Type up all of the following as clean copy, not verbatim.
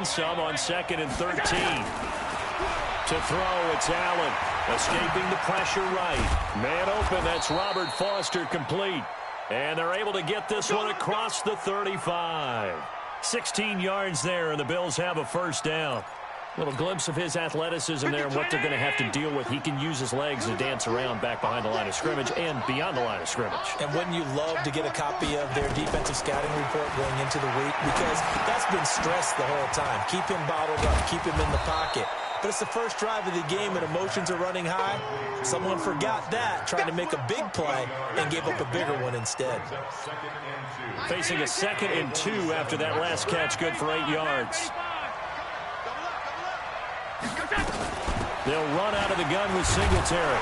then some on 2nd and 13. To throw, it's Allen. Escaping the pressure right. Man open, that's Robert Foster complete. And they're able to get this one across the 35. 16 yards there, and the Bills have a first down. Little glimpse of his athleticism there and what they're going to have to deal with. He can use his legs to dance around back behind the line of scrimmage and beyond the line of scrimmage. And wouldn't you love to get a copy of their defensive scouting report going into the week? Because that's been stressed the whole time. Keep him bottled up. Keep him in the pocket. But it's the first drive of the game and emotions are running high. Someone forgot that, trying to make a big play and gave up a bigger one instead. Facing a 2nd and 2 after that last catch, good for 8 yards. They'll run out of the gun with Singletary.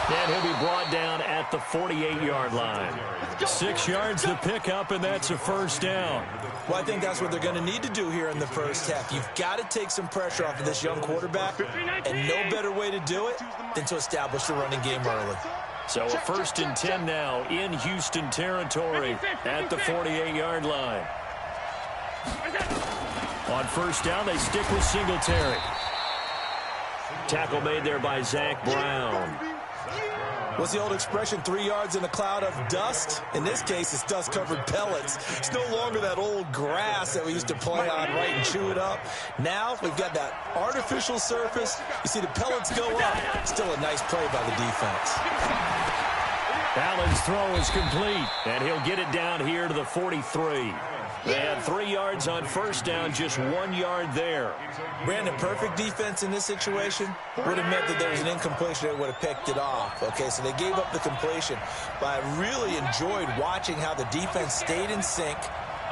And he'll be brought down at the 48-yard line. 6 yards to pick up, and that's a first down. Well, I think that's what they're going to need to do here in the first half. You've got to take some pressure off of this young quarterback, and no better way to do it than to establish the running game early. So a 1st and 10 now in Houston territory at the 48-yard line. On first down, they stick with Singletary. Tackle made there by Zach Brown. What's the old expression, 3 yards in a cloud of dust? In this case, it's dust-covered pellets. It's no longer that old grass that we used to play on, right, and chew it up. Now we've got that artificial surface. You see the pellets go up. Still a nice play by the defense. Allen's throw is complete, and he'll get it down here to the 43. They had 3 yards on first down, just 1 yard there. Brandon, perfect defense in this situation would have meant that there was an incompletion that would have picked it off. Okay, so they gave up the completion. But I really enjoyed watching how the defense stayed in sync,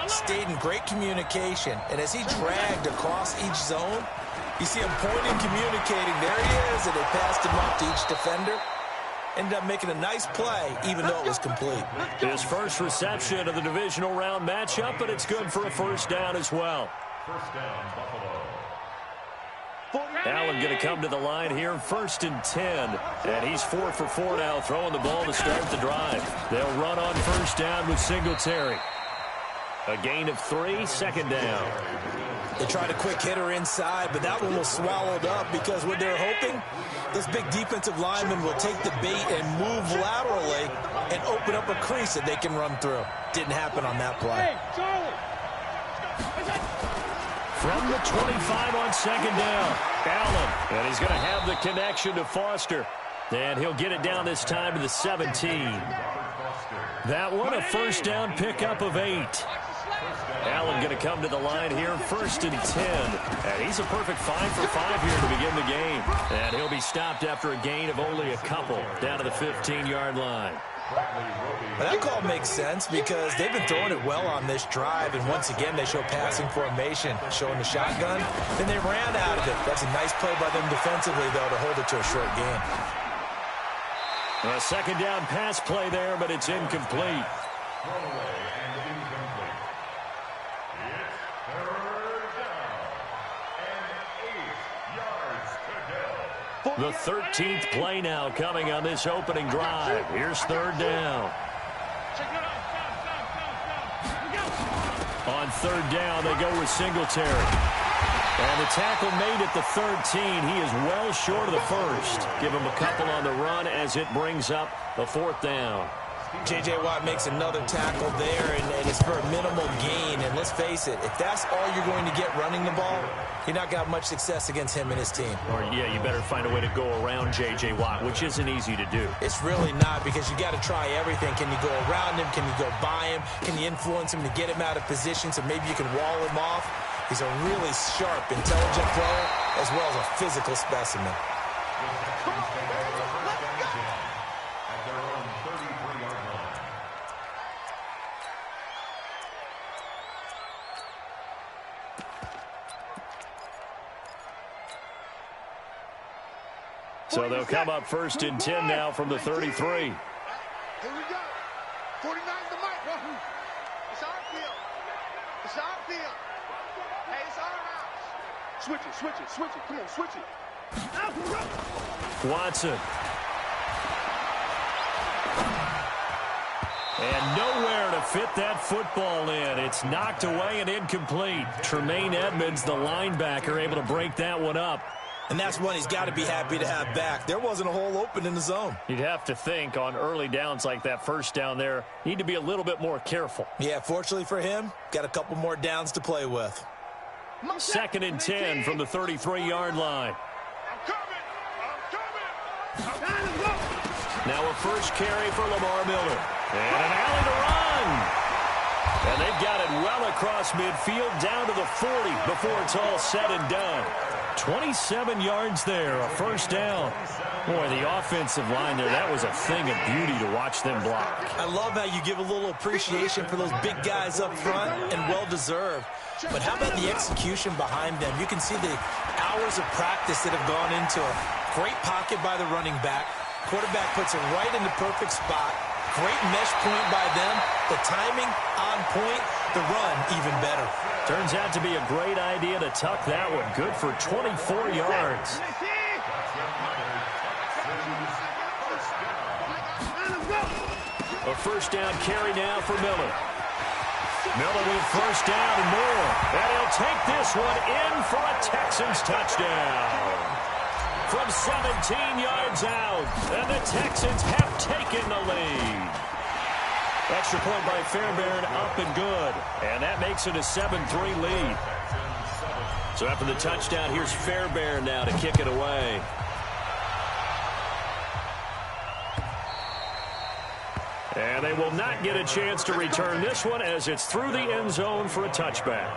stayed in great communication. And as he dragged across each zone, you see him pointing, communicating. There he is, and they passed him up to each defender. Ended up making a nice play, even though it was complete. His first reception of the divisional round matchup, but it's good for a first down as well. First down, Buffalo. Allen going to come to the line here, 1st and 10. And he's 4 for 4 now, throwing the ball to start the drive. They'll run on first down with Singletary. A gain of 3, 2nd down. They tried a quick hitter inside, but that one was swallowed up because what they're hoping, this big defensive lineman will take the bait and move laterally and open up a crease that they can run through. Didn't happen on that play. From the 25 on 2nd down, Allen. And he's going to have the connection to Foster. And he'll get it down this time to the 17. That one, a first down pickup of 8. Allen going to come to the line here, 1st and 10. And he's a perfect 5 for 5 here to begin the game. And he'll be stopped after a gain of only a couple down to the 15-yard line. But that call makes sense because they've been throwing it well on this drive, and once again they show passing formation, showing the shotgun. Then they ran out of it. That's a nice play by them defensively, though, to hold it to a short gain. A 2nd down pass play there, but it's incomplete. The 13th play now coming on this opening drive. Here's 3rd down. On 3rd down, they go with Singletary. And the tackle made at the 13. He is well short of the first. Give him a couple on the run as it brings up the 4th down. J.J. Watt makes another tackle there, and it's for a minimal gain. And let's face it, if that's all you're going to get running the ball, you're not going to have much success against him and his team. Or, yeah, you better find a way to go around J.J. Watt, which isn't easy to do. It's really not, because you got to try everything. Can you go around him? Can you go by him? Can you influence him to get him out of position so maybe you can wall him off? He's a really sharp, intelligent player, as well as a physical specimen. So they'll come up 1st and 10 now from the 33. Here we go. 49's the mic. It's our field. It's our field. Hey, it's our house. Switch it, switch it, switch it. Come on, switch it. Watson. And nowhere to fit that football in. It's knocked away and incomplete. Tremaine Edmonds, the linebacker, able to break that one up. And that's one he's got to be happy to have back. There wasn't a hole open in the zone. You'd have to think on early downs like that first down there, need to be a little bit more careful. Yeah, fortunately for him, got a couple more downs to play with. 2nd and 10 from the 33-yard line. Now a first carry for Lamar Miller. And an alley to run. And they've got it well across midfield down to the 40 before it's all said and done. 27 yards there, a first down. Boy, the offensive line there, that was a thing of beauty to watch them block. I love how you give a little appreciation for those big guys up front, and well-deserved. But how about the execution behind them? You can see the hours of practice that have gone into it. Great pocket by the running back. Quarterback puts it right in the perfect spot. Great mesh point by them. The timing on point. The run even better. Turns out to be a great idea to tuck that one. Good for 24 yards. A first down carry now for Miller. Miller with first down and more. And he'll take this one in for a Texans touchdown. From 17 yards out. And the Texans have taken the lead. Extra point by Fairbairn, up and good. And that makes it a 7-3 lead. So after the touchdown, here's Fairbairn now to kick it away. And they will not get a chance to return this one as it's through the end zone for a touchback.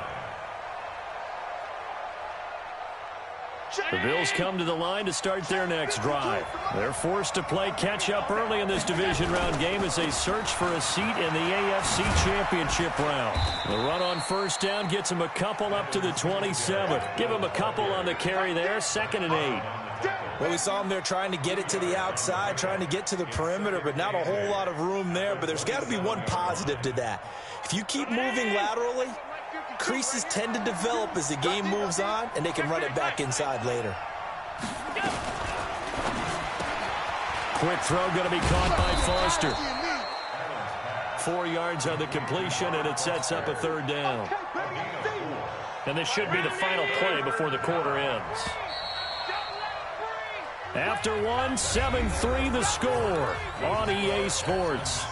The Bills come to the line to start their next drive. They're forced to play catch-up early in this division round game as they search for a seat in the AFC Championship round. The run on first down gets them a couple up to the 27. Give them a couple on the carry there, 2nd and 8. Well, we saw them there trying to get it to the outside, trying to get to the perimeter, but not a whole lot of room there. But there's got to be one positive to that. If you keep moving laterally, creases tend to develop as the game moves on, and they can run it back inside later. Quick throw going to be caught by Foster. 4 yards on the completion, and it sets up a 3rd down. And this should be the final play before the quarter ends. After one, 7-3 the score on EA Sports.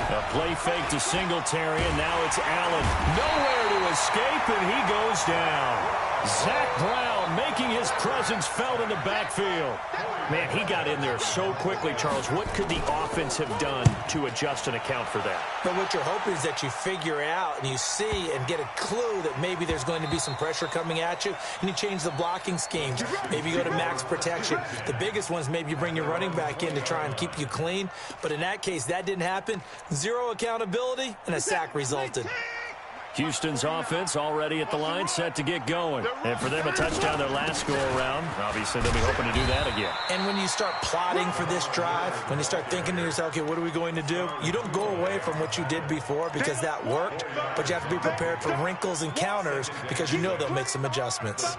A play fake to Singletary, and now it's Allen. Nowhere to escape, and he goes down. Zach Brown making his presence felt in the backfield. Man, he got in there so quickly, Charles. What could the offense have done to adjust and account for that? But what you're hoping is that you figure out and you see and get a clue that maybe there's going to be some pressure coming at you, and you change the blocking schemes. Maybe you go to max protection. The biggest ones, maybe you bring your running back in to try and keep you clean. But in that case, that didn't happen. Zero accountability, and a sack resulted. Houston's offense already at the line, set to get going. And for them, a touchdown their last go-around. Obviously, they'll be hoping to do that again. And when you start plotting for this drive, when you start thinking to yourself, okay, what are we going to do? You don't go away from what you did before because that worked, but you have to be prepared for wrinkles and counters because you know they'll make some adjustments.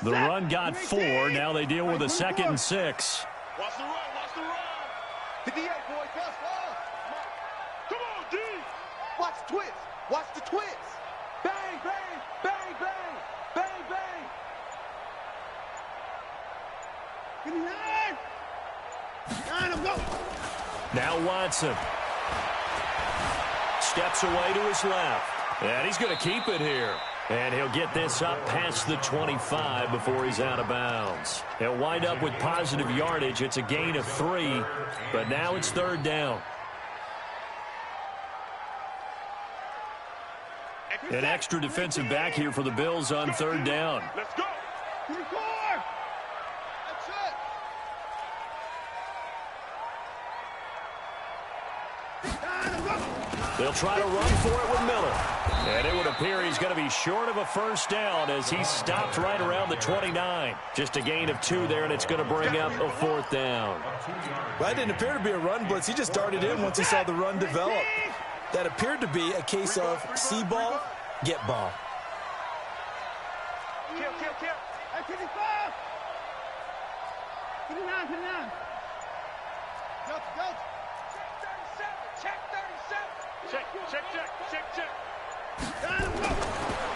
The run got 4. Now they deal with a 2nd and 6. Watch the run, watch the run. The DA, boy, pass ball. Come on, D. Watch the twist. Watch the twist. Bang, bang, bang, bang, bang, bang. Give me that. Go. Now Watson. Steps away to his left. And he's going to keep it here. And he'll get this up past the 25 before he's out of bounds. He'll wind up with positive yardage. It's a gain of 3, but now it's 3rd down. An extra defensive back here for the Bills on 3rd down. Let's go. That's it. They'll try to run for it with Miller. And it would appear he's going to be short of a first down as he stopped right around the 29. Just a gain of 2 there, and it's going to bring up a 4th down. Well, it didn't appear to be a run blitz. He just darted in once he saw the run develop. that appeared to be a case of see ball, get ball. Kill. Hey, 55! Put it down. Go. Check 37. Check.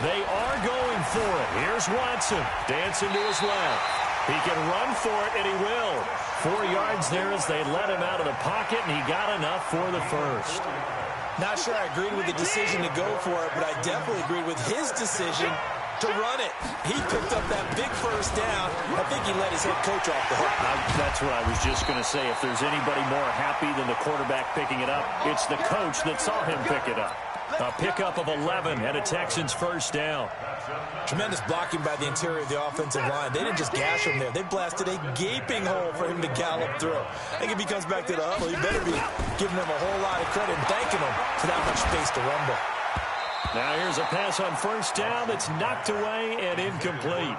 They are going for it. Here's Watson, dancing to his left. He can run for it, and he will. 4 yards there as they let him out of the pocket, and he got enough for the first. Not sure I agreed with the decision to go for it, but I definitely agreed with his decision to run it. He picked up that big first down. I think he let his head coach off the hook. That's what I was just going to say. If there's anybody more happy than the quarterback picking it up, it's the coach that saw him pick it up. A pickup of 11 and a Texans first down. Tremendous blocking by the interior of the offensive line. They didn't just gash him there. They blasted a gaping hole for him to gallop through. I think if he comes back to the huddle, he better be giving him a whole lot of credit and thanking him for that much space to rumble. Now here's a pass on first down that's knocked away and incomplete.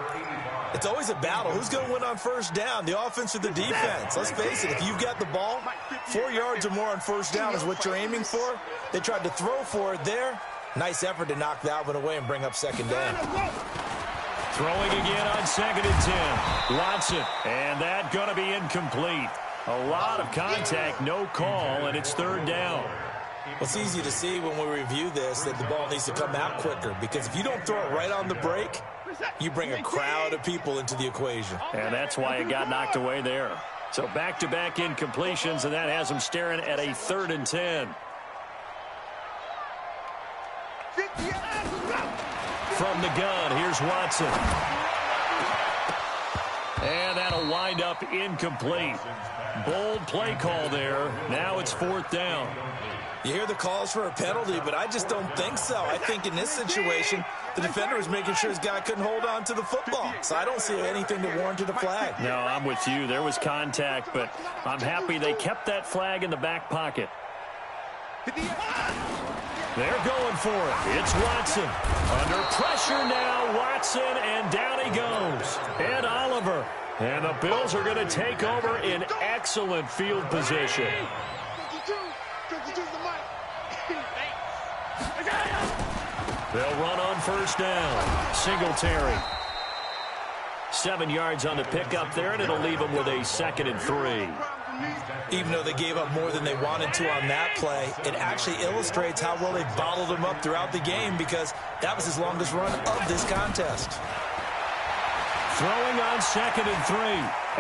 It's always a battle. Who's going to win on first down, the offense or the defense? Let's face it, if you've got the ball, 4 yards or more on first down is what you're aiming for. They tried to throw for it there. Nice effort to knock that one away and bring up second down. Throwing again on 2nd and 10. Watson, and that going to be incomplete. A lot of contact, no call, and it's 3rd down. Well, it's easy to see when we review this that the ball needs to come out quicker, because if you don't throw it right on the break, you bring a crowd of people into the equation. And that's why it got knocked away there. So back-to-back incompletions, and that has them staring at a 3rd and 10. From the gun, here's Watson. And that'll wind up incomplete. Bold play call there. Now it's 4th down. You hear the calls for a penalty, but I just don't think so. I think in this situation, the defender was making sure his guy couldn't hold on to the football. So I don't see anything that warranted a flag. No, I'm with you. There was contact, but I'm happy they kept that flag in the back pocket. They're going for it. It's Watson. Under pressure now, Watson, and down he goes. Ed Oliver. And the Bills are going to take over in excellent field position. They'll run on first down. Singletary. 7 yards on the pickup there, and it'll leave them with a 2nd and 3. Even though they gave up more than they wanted to on that play, it actually illustrates how well they bottled him up throughout the game, because that was his longest run of this contest. Throwing on 2nd and 3.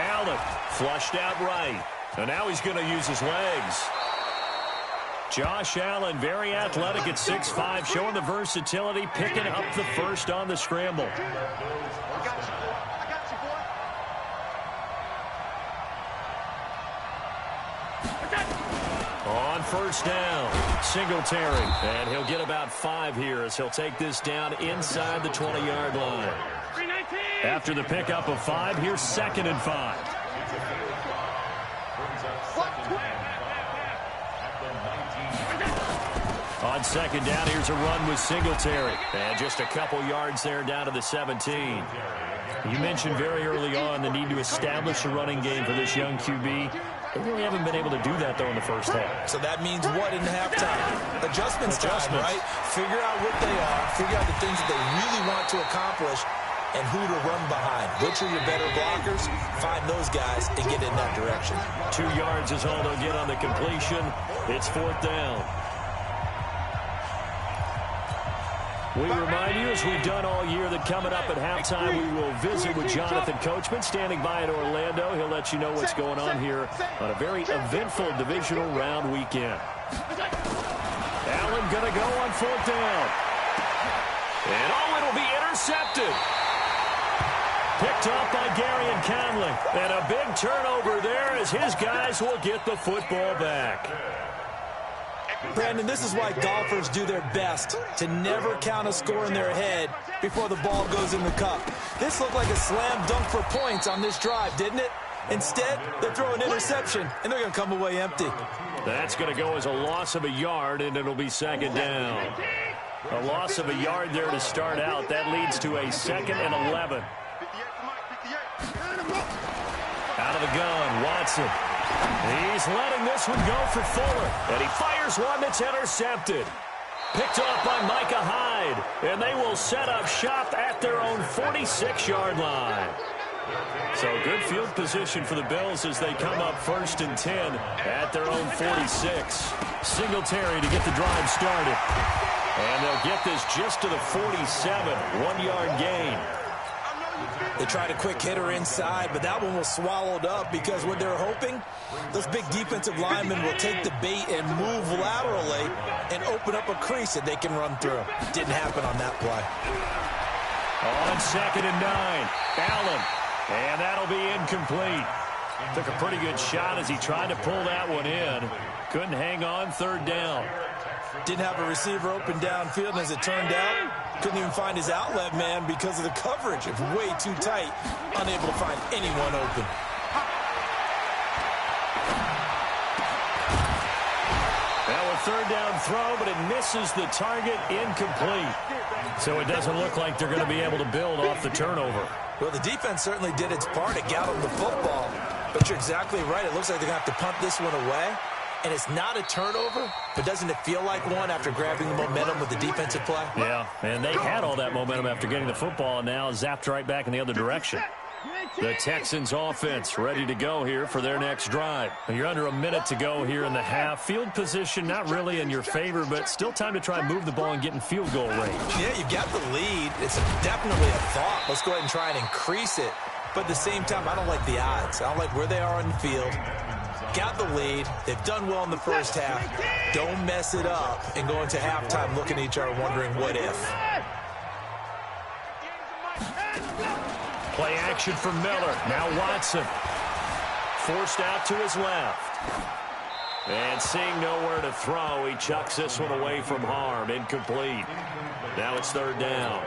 Allen flushed out right. And now he's going to use his legs. Josh Allen, very athletic at 6'5", showing the versatility, picking up the first on the scramble. I got you, boy. On first down, Singletary. And he'll get about 5 here as he'll take this down inside the 20-yard line. After the pickup of 5, here's 2nd and 5. On 2nd down, here's a run with Singletary. And just a couple yards there down to the 17. You mentioned very early on the need to establish a running game for this young QB. They really haven't been able to do that, though, in the first half. So that means what in halftime? Adjustments time, right? Figure out what they are, figure out the things that they really want to accomplish, and who to run behind. Which are your better blockers? Find those guys and get in that direction. 2 yards is all they'll get on the completion. It's 4th down. We remind you, as we've done all year, that coming up at halftime, we will visit with Jonathan Coachman, standing by in Orlando. He'll let you know what's going on here on a very eventful divisional round weekend. Allen going to go on 4th down. And it'll be intercepted. Picked up by Gary and Conley. And a big turnover there as his guys will get the football back. Brandon, this is why golfers do their best to never count a score in their head before the ball goes in the cup. This looked like a slam dunk for points on this drive, didn't it? Instead, they throw an interception, and they're going to come away empty. That's going to go as a loss of a yard, and it'll be 2nd down. A loss of a yard there to start out. That leads to a 2nd and 11. Out of the gun, Watson. He's letting this one go for Fuller. And he fires one that's intercepted. Picked off by Micah Hyde. And they will set up shop at their own 46-yard line. So good field position for the Bills as they come up 1st and 10 at their own 46. Singletary to get the drive started. And they'll get this just to the 47, 1-yard gain. They tried a quick hitter inside, but that one was swallowed up because what they're hoping, those big defensive linemen will take the bait and move laterally and open up a crease that they can run through. Didn't happen on that play. On 2nd and 9, Allen. And that'll be incomplete. Took a pretty good shot as he tried to pull that one in. Couldn't hang on 3rd down. Didn't have a receiver open downfield, and as it turned out, couldn't even find his outlet man because of the coverage. It's way too tight, unable to find anyone open. Now a 3rd down throw, but it misses the target, incomplete. So it doesn't look like they're going to be able to build off the turnover. Well, the defense certainly did its part. It got them the football. But you're exactly right. It looks like they're going to have to punt this one away. And it's not a turnover, but doesn't it feel like one after grabbing the momentum with the defensive play? Yeah, and they had all that momentum after getting the football, and now zapped right back in the other direction. The Texans offense ready to go here for their next drive. You're under a minute to go here in the half. Field position not really in your favor, but still time to try and move the ball and get in field goal range. Yeah, you've got the lead. It's definitely a thought. Let's go ahead and try and increase it. But at the same time, I don't like the odds. I don't like where they are on the field. Got the lead. They've done well in the first half. Don't mess it up and go into halftime looking at each other wondering what if. Play action for Miller. Now Watson. Forced out to his left. And seeing nowhere to throw, he chucks this one away from harm. Incomplete. Now it's 3rd down.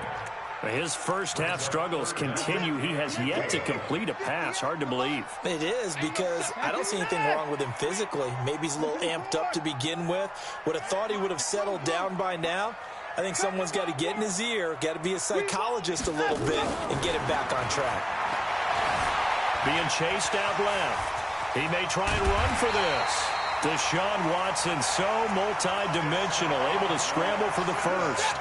His first half struggles continue. He has yet to complete a pass. Hard to believe. It is, because I don't see anything wrong with him physically. Maybe he's a little amped up to begin with. Would have thought he would have settled down by now. I think someone's got to get in his ear, got to be a psychologist a little bit, and get him back on track. Being chased out left. He may try and run for this. Deshaun Watson, so multi-dimensional, able to scramble for the first.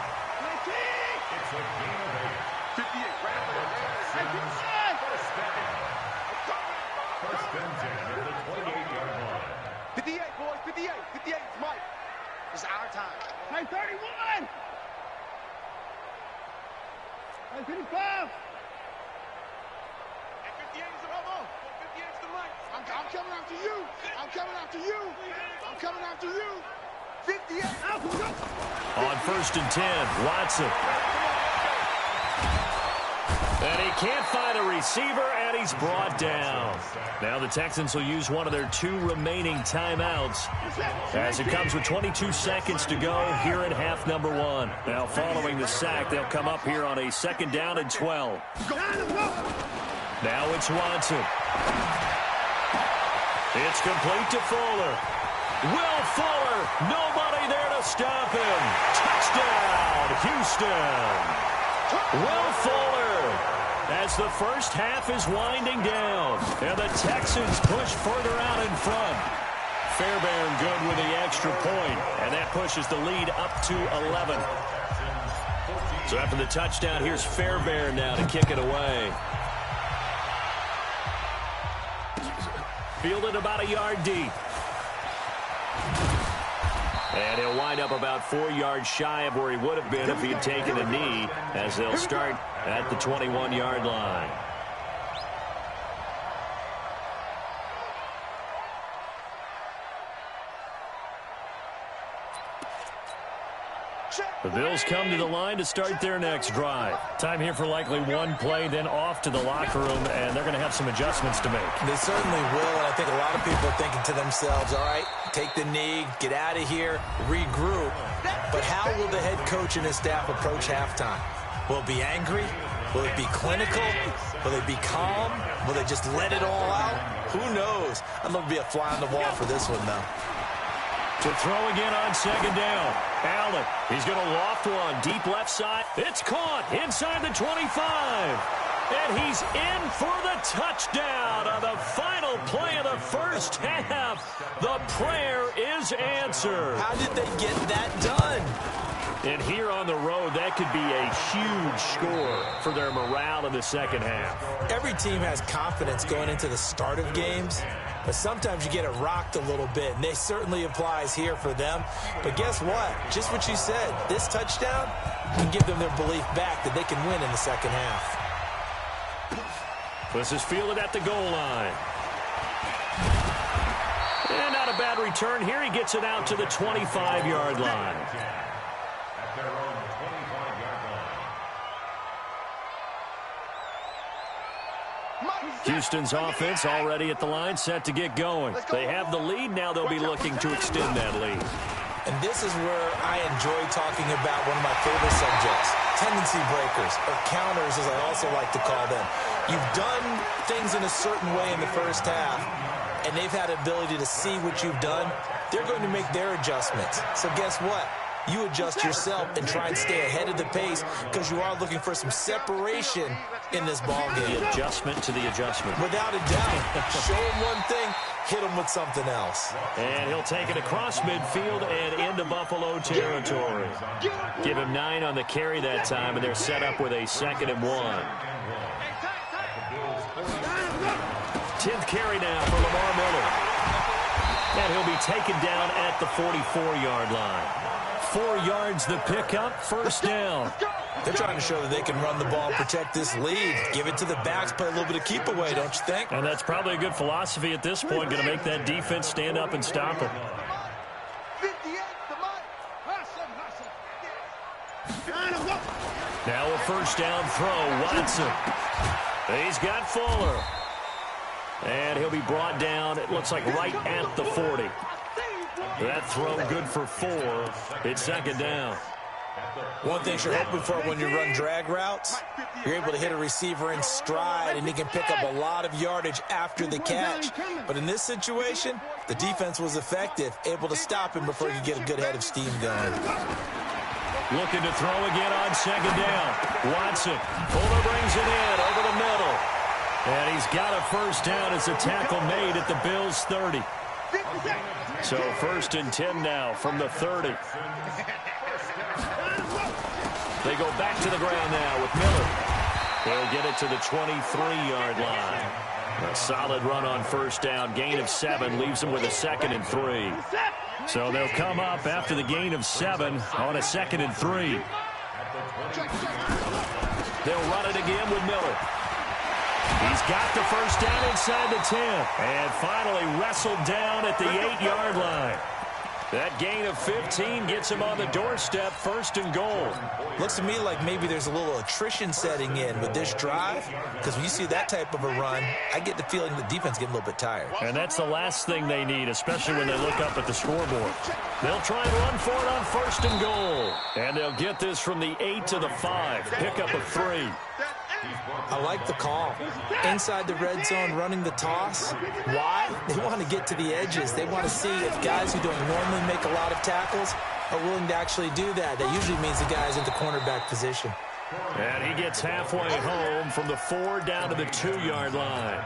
It's our time. Hey, 31! Hey, 55! Hey, 58 is the hold on. 58 is the mic. I'm coming after you. I'm coming after you. I'm coming after you. 58. On 1st and 10, Watson. And he can't find a receiver, and he's brought down. Now the Texans will use one of their 2 remaining timeouts as it comes with 22 seconds to go here in half number 1. Now following the sack, they'll come up here on a 2nd down and 12. Now it's Watson. It's complete to Fuller. Will Fuller, nobody there to stop him. Touchdown, Houston. Will Fuller, as the first half is winding down, and the Texans push further out in front. Fairbairn good with the extra point, and that pushes the lead up to 11. So after the touchdown, here's Fairbairn now to kick it away. Fielded about a yard deep. And he'll wind up about 4 yards shy of where he would have been if he had taken a knee, as they'll start at the 21-yard line. The Bills come to the line to start their next drive. Time here for likely one play, then off to the locker room, and they're going to have some adjustments to make. They certainly will, and I think a lot of people are thinking to themselves, all right, take the knee, get out of here, regroup. But how will the head coach and his staff approach halftime? Will it be angry? Will it be clinical? Will they be calm? Will they just let it all out? Who knows? I'd love to be a fly on the wall for this one, though. To throw again on 2nd down. Allen, he's going to loft one deep left side. It's caught inside the 25. And he's in for the touchdown on the final play of the first half. The prayer is answered. How did they get that done? And here on the road, that could be a huge score for their morale in the second half. Every team has confidence going into the start of games, but sometimes you get it rocked a little bit, and this certainly applies here for them. But guess what? Just what you said, this touchdown can give them their belief back that they can win in the second half. This is fielded at the goal line. And not a bad return here. He gets it out to the 25-yard line. Houston's offense already at the line, set to get going. They have the lead. Now they'll be looking to extend that lead. And this is where I enjoy talking about one of my favorite subjects, tendency breakers, or counters as I also like to call them. You've done things in a certain way in the first half, and they've had the ability to see what you've done. They're going to make their adjustments. So guess what? You adjust yourself and try and stay ahead of the pace because you are looking for some separation in this ball game. The adjustment to the adjustment. Without a doubt. Show him one thing, hit him with something else. And he'll take it across midfield and into Buffalo territory. Give him 9 on the carry that time, and they're set up with a 2nd and 1. 10th carry now for Lamar Miller. And he'll be taken down at the 44-yard line. 4 yards the pickup, first down. They're trying to show that they can run the ball, protect this lead. Give it to the backs, play a little bit of keep away, don't you think? And that's probably a good philosophy at this point, going to make that defense stand up and stop it. Now a first down throw, Watson. He's got Fuller. And he'll be brought down, it looks like right at the 40. That throw good for 4. It's 2nd down. One thing you're hoping for when you run drag routes, you're able to hit a receiver in stride, and he can pick up a lot of yardage after the catch. But in this situation, the defense was effective, able to stop him before he could get a good head of steam going. Looking to throw again on 2nd down. Watson. Fuller brings it in over the middle. And he's got a first down as a tackle made at the Bills' 30. So 1st and 10 now from the 30. They go back to the ground now with Miller. They'll get it to the 23-yard line. A solid run on first down. Gain of 7 leaves them with a 2nd and 3. So they'll come up after the gain of 7 on a 2nd and 3. They'll run it again with Miller. He's got the first down inside the 10. And finally wrestled down at the 8-yard line. That gain of 15 gets him on the doorstep, 1st and goal. Looks to me like maybe there's a little attrition setting in with this drive, because when you see that type of a run, I get the feeling the defense getting a little bit tired. And that's the last thing they need, especially when they look up at the scoreboard. They'll try and run for it on 1st and goal. And they'll get this from the 8 to the 5. Pickup of 3. I like the call. Inside the red zone, running the toss. Why? They want to get to the edges. They want to see if guys who don't normally make a lot of tackles are willing to actually do that. That usually means the guy's in the cornerback position. And he gets halfway home from the 4 down to the 2-yard line.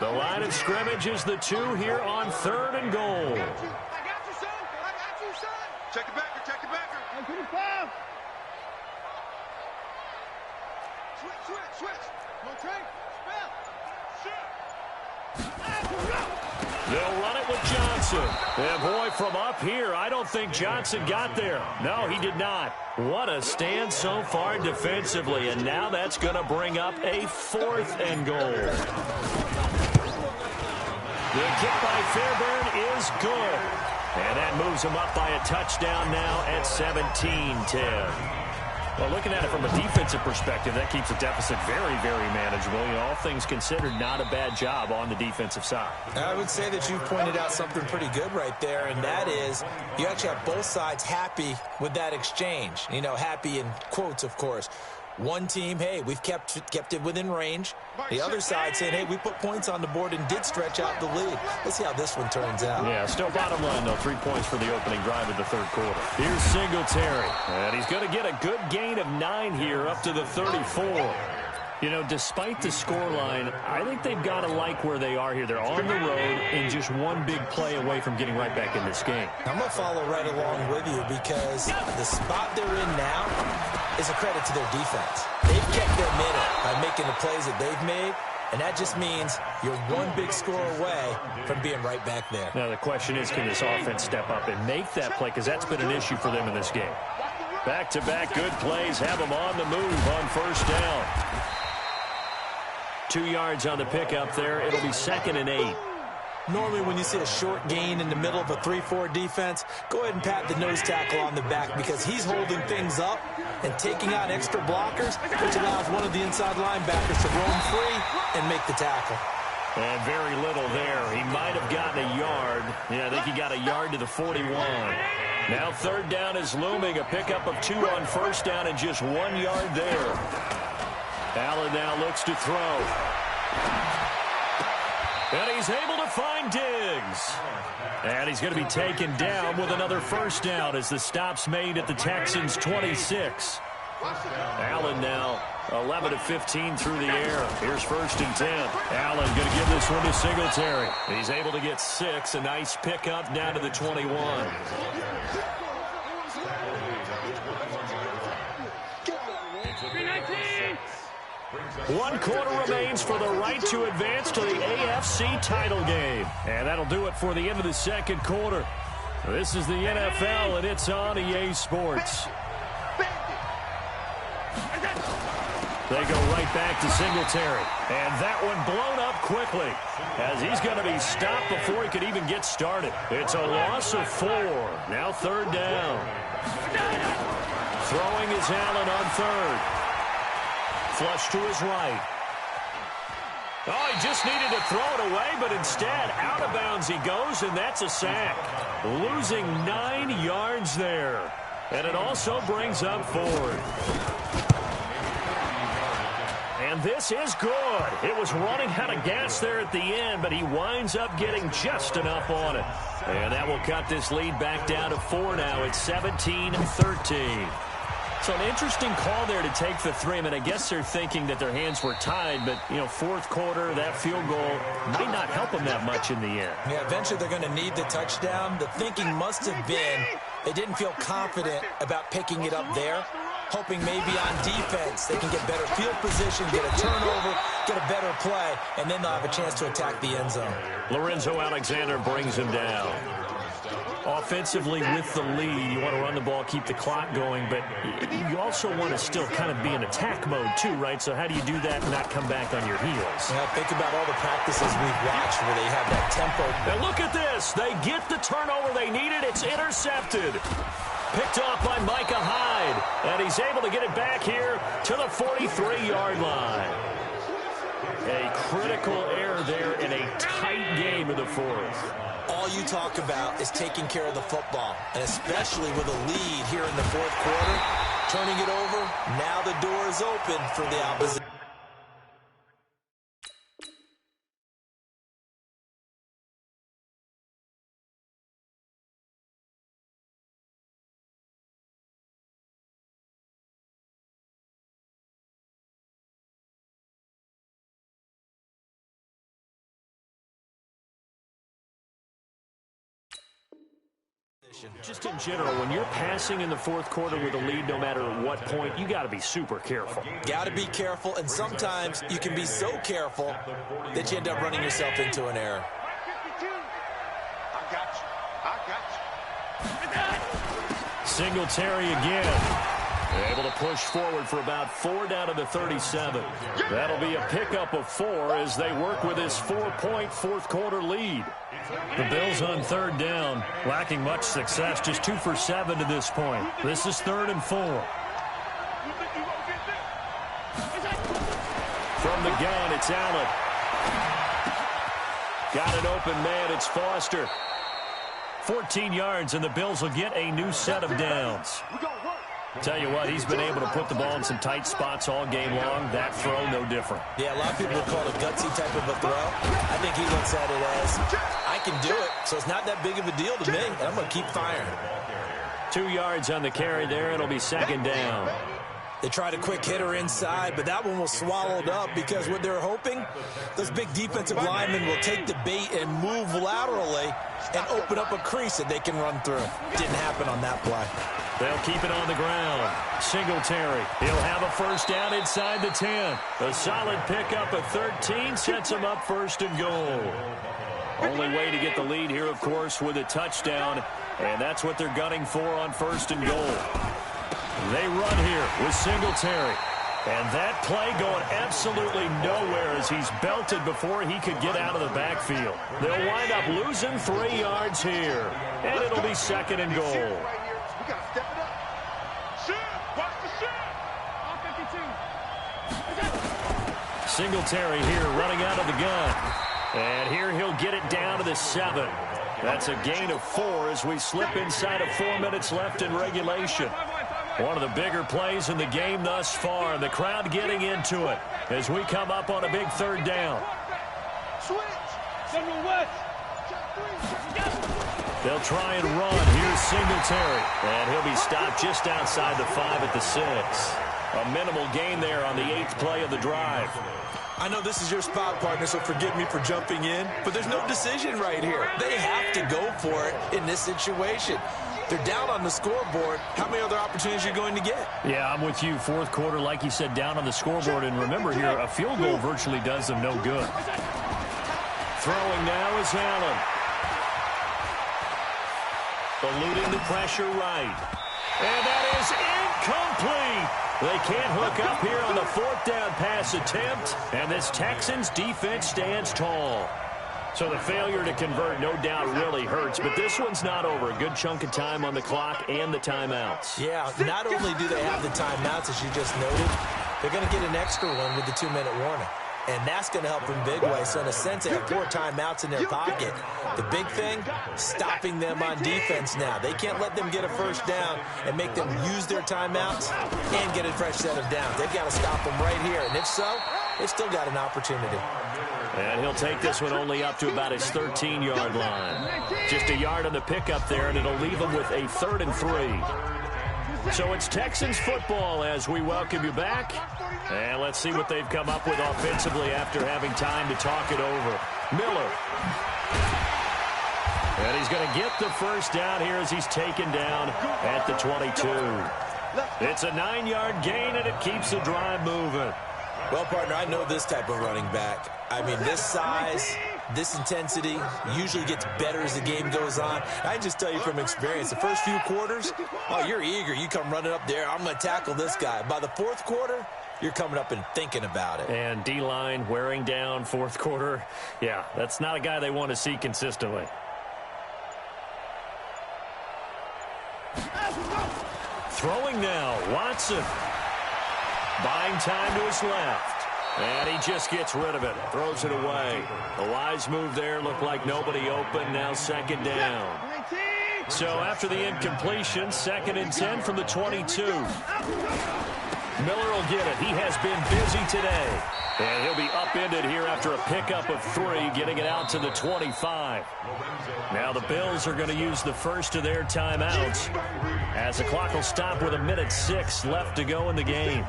The line of scrimmage is the 2 here on 3rd and goal. I got you, son. I got you, son. Check it backer. Check it backer. 125. Switch. No train. They'll run it with Johnson. And boy, from up here, I don't think Johnson got there. No, he did not. What a stand so far defensively. And now that's going to bring up a 4th and goal. The kick by Fairbairn is good. And that moves him up by a touchdown now at 17-10. Well, looking at it from a defensive perspective, that keeps the deficit very, very manageable. You know, all things considered, not a bad job on the defensive side. I would say that you've pointed out something pretty good right there, and that is you actually have both sides happy with that exchange. You know, happy in quotes, of course. One team, hey, we've kept it within range. The other side saying, hey, we put points on the board and did stretch out the lead. Let's see how this one turns out. Yeah, still bottom line, though. 3 points for the opening drive of the 3rd quarter. Here's Singletary. And he's going to get a good gain of 9 here up to the 34. You know, despite the scoreline, I think they've got to like where they are here. They're on the road and just one big play away from getting right back in this game. I'm going to follow right along with you because the spot they're in now is a credit to their defense. They've kept them in it by making the plays that they've made, and that just means you're one big score away from being right back there. Now, the question is, can this offense step up and make that play? Because that's been an issue for them in this game. Back-to-back good plays have them on the move on first down. 2 yards on the pickup there. It'll be 2nd and 8. Normally when you see a short gain in the middle of a 3-4 defense, go ahead and pat the nose tackle on the back because he's holding things up and taking out extra blockers, which allows one of the inside linebackers to roam free and make the tackle. And very little there. He might have gotten a yard. Yeah, I think he got a yard to the 41. Now 3rd down is looming. A pickup of 2 on first down and just 1 yard there. Allen now looks to throw. And he's able to find Diggs. And he's going to be taken down with another first down as the stop's made at the Texans' 26. Allen now 11 of 15 through the air. Here's 1st and 10. Allen going to give this one to Singletary. He's able to get 6. A nice pickup down to the 21. 1 quarter remains for the right to advance to the AFC title game. And that'll do it for the end of the 2nd quarter. This is the NFL, and it's on EA Sports. They go right back to Singletary. And that one blown up quickly as he's going to be stopped before he could even get started. It's a loss of 4. Now 3rd down. Throwing is Allen on 3rd. Flush to his right. Oh, he just needed to throw it away, but instead, out of bounds he goes, and that's a sack. Losing 9 yards there. And it also brings up 4th. And this is good. It was running out of gas there at the end, but he winds up getting just enough on it. And that will cut this lead back down to 4 now. It's 17-13. So an interesting call there to take the 3. I mean, I guess they're thinking that their hands were tied, but, you know, 4th quarter, that field goal might not help them that much in the end. Yeah, eventually they're going to need the touchdown. The thinking must have been they didn't feel confident about picking it up there, hoping maybe on defense they can get better field position, get a turnover, get a better play, and then they'll have a chance to attack the end zone. Lorenzo Alexander brings him down. Offensively with the lead, you want to run the ball, keep the clock going, but you also want to still kind of be in attack mode too, right? So how do you do that and not come back on your heels? Yeah, think about all the practices we've watched where they have that tempo. And look at this. They get the turnover they needed. It's intercepted. Picked off by Micah Hyde, and he's able to get it back here to the 43-yard line. A critical error there in a tight game in the 4th. All you talk about is taking care of the football, and especially with a lead here in the 4th quarter, turning it over, now the door is open for the opposition. Just in general, when you're passing in the 4th quarter with a lead, no matter what point, you got to be super careful. Got to be careful, and sometimes you can be so careful that you end up running yourself into an error. Singletary again. Able to push forward for about 4 down to the 37. That'll be a pickup of 4 as they work with his 4-point 4th quarter lead. The Bills on 3rd down, lacking much success, just 2 for 7 to this point. This is 3rd and 4. From the gun, it's Allen. Got an open man, it's Foster. 14 yards, and the Bills will get a new set of downs. Tell you what, he's been able to put the ball in some tight spots all game long. That throw, no different. Yeah, a lot of people would call it a gutsy type of a throw. I think he looks at it as, I can do it, so it's not that big of a deal to me, and I'm going to keep firing. 2 yards on the carry there. It'll be 2nd down. They tried a quick hitter inside, but that one was swallowed up because what they're hoping, those big defensive linemen will take the bait and move laterally and open up a crease that they can run through. Didn't happen on that play. They'll keep it on the ground. Singletary. He'll have a first down inside the 10. A solid pickup of 13 sets him up first and goal. Only way to get the lead here, of course, with a touchdown, and that's what they're gunning for on first and goal. They run here with Singletary. And that play going absolutely nowhere as he's belted before he could get out of the backfield. They'll wind up losing 3 yards here. And it'll be second and goal. We got to step it up. Shoot! Watch the shoot! All 52. Singletary here running out of the gun. And here he'll get it down to the 7. That's a gain of 4 as we slip inside of 4 minutes left in regulation. One of the bigger plays in the game thus far. The crowd getting into it as we come up on a big third down. Switch! They'll try and run. Here's Singletary. And he'll be stopped just outside the 5 at the 6. A minimal gain there on the 8th play of the drive. I know this is your spot, partner, so forgive me for jumping in, but there's no decision right here. They have to go for it in this situation. They're down on the scoreboard. How many other opportunities are you going to get? Yeah, I'm with you. Fourth quarter, like you said, down on the scoreboard. And remember here, a field goal virtually does them no good. Throwing now is Allen. Eluding the pressure right. And that is incomplete. They can't hook up here on the 4th down pass attempt. And this Texans defense stands tall. So the failure to convert, no doubt, really hurts. But this one's not over. A good chunk of time on the clock and the timeouts. Yeah, not only do they have the timeouts, as you just noted, they're going to get an extra one with the 2-minute warning. And that's going to help in big way. So in a sense, they have 4 timeouts in their pocket. The big thing, stopping them on defense now. They can't let them get a first down and make them use their timeouts and get a fresh set of downs. They've got to stop them right here. And if so, they've still got an opportunity. And he'll take this one only up to about his 13-yard line. Just a yard on the pickup there, and it'll leave him with a 3rd and 3. So it's Texans football as we welcome you back. And let's see what they've come up with offensively after having time to talk it over. Miller. And he's going to get the first down here as he's taken down at the 22. It's a 9-yard gain, and it keeps the drive moving. Well, partner, I know this type of running back. I mean, this size, this intensity usually gets better as the game goes on. I can just tell you from experience, the first few quarters, oh, you're eager. You come running up there, I'm going to tackle this guy. By the 4th quarter, you're coming up and thinking about it. And D-line wearing down 4th quarter. Yeah, that's not a guy they want to see consistently. Throwing now, Watson. Buying time to his left. And he just gets rid of it. Throws it away. A wise move there. Looked like nobody open. Now 2nd down. So after the incompletion, 2nd and 10 from the 22. Miller will get it. He has been busy today. And he'll be upended here after a pickup of 3, getting it out to the 25. Now the Bills are going to use the first of their timeouts as the clock will stop with 1:06 left to go in the game.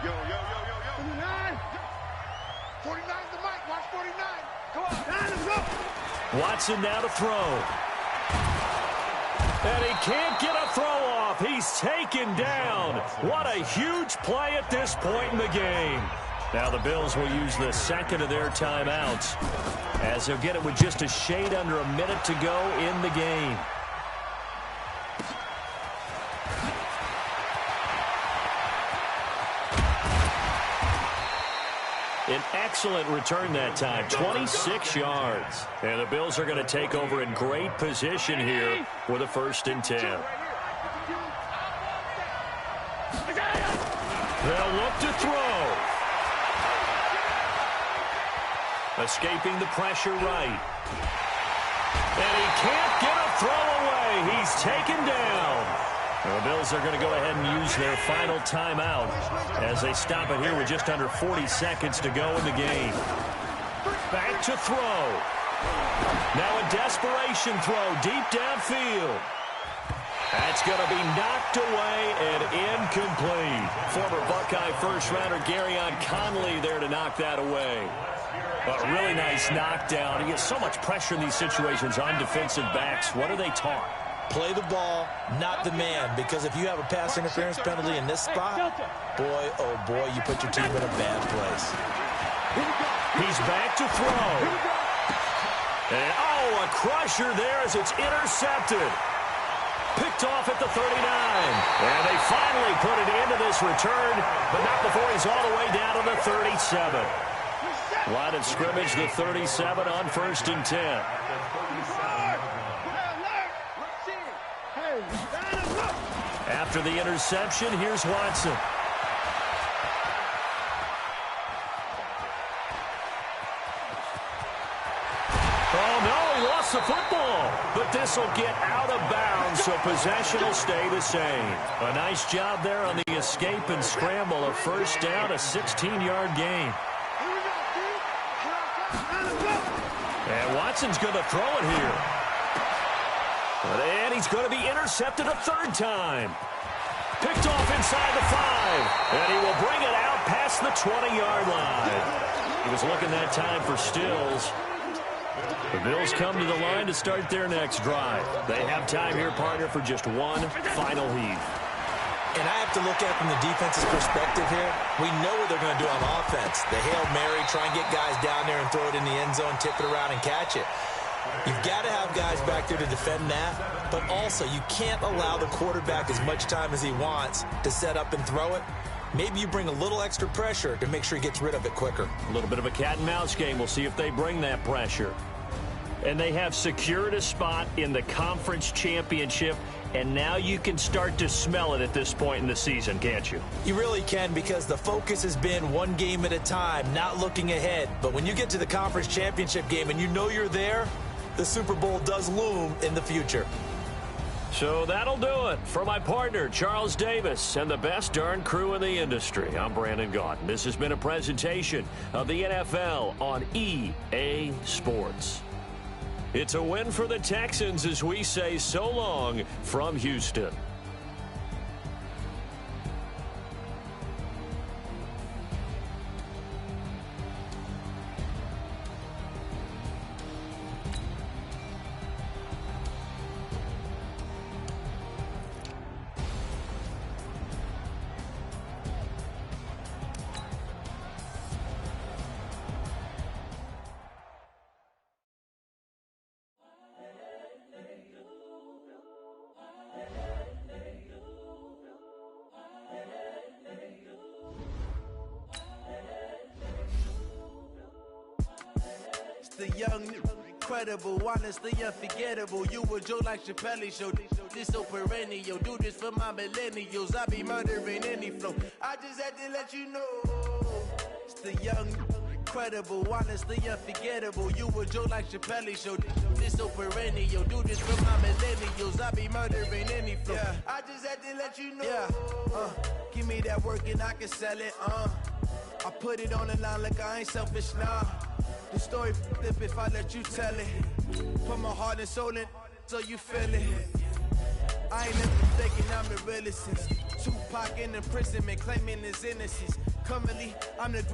Yo, yo, yo, yo, yo. 49. 49's the mic. Watch 49. Come on. Let's go. Watson now to throw. And he can't get a throw off. He's taken down. What a huge play at this point in the game. Now the Bills will use the 2nd of their timeouts as they'll get it with just a shade under a minute to go in the game. An excellent return that time, 26 yards. And the Bills are going to take over in great position here with a 1st and 10. They'll look to throw. Escaping the pressure right. And he can't get a throw away. He's taken down. The Bills are going to go ahead and use their final timeout as they stop it here with just under 40 seconds to go in the game. Back to throw. Now a desperation throw deep downfield. That's going to be knocked away and incomplete. Former Buckeye first-rounder Garyon Conley there to knock that away. A really nice knockdown. He gets so much pressure in these situations on defensive backs. What are they taught? Play the ball, not the man, because if you have a pass interference penalty in this spot, boy, oh boy, you put your team in a bad place. He's back to throw. And, oh, a crusher there as it's intercepted. Picked off at the 39. And they finally put it into this return, but not before he's all the way down to the 37. Line of scrimmage, the 37 on 1st and 10. After the interception, here's Watson. Oh, no, he lost the football. But this will get out of bounds, so possession will stay the same. A nice job there on the escape and scramble. A first down, a 16-yard gain. And Watson's going to throw it here. And he's going to be intercepted a third time. Picked off inside the 5. And he will bring it out past the 20-yard line. He was looking that time for Stills. The Bills come to the line to start their next drive. They have time here, partner, for just one final heave. And I have to look at it from the defense's perspective here. We know what they're going to do on offense. The Hail Mary, try and get guys down there and throw it in the end zone, tip it around and catch it. You've got to have guys back there to defend that, but also you can't allow the quarterback as much time as he wants to set up and throw it. Maybe you bring a little extra pressure to make sure he gets rid of it quicker. A little bit of a cat and mouse game. We'll see if they bring that pressure. And they have secured a spot in the conference championship, and now you can start to smell it at this point in the season, can't you? You really can, because the focus has been one game at a time, not looking ahead. But when you get to the conference championship game and you know you're there, the Super Bowl does loom in the future. So that'll do it. For my partner, Charles Davis, and the best darn crew in the industry, I'm Brandon Gaudin. This has been a presentation of the NFL on EA Sports. It's a win for the Texans as we say so long from Houston. The young, incredible, honestly unforgettable. You a Joe like Chappelle show. This so perennial. Do this for my millennials. I be murdering any flow. I just had to let you know. It's the young, incredible, honestly unforgettable. You a Joe like Chappelle show. This so perennial. Do this for my millennials. I be murdering any flow. Yeah. I just had to let you know. Yeah. Give me that work and I can sell it. I put it on the line like I ain't selfish, nah. The story flip if I let you tell it. Put my heart and soul in so you feel it. I ain't never mistaken, I'm the realest since Tupac in imprisonment, claiming his innocence. Currently, I'm the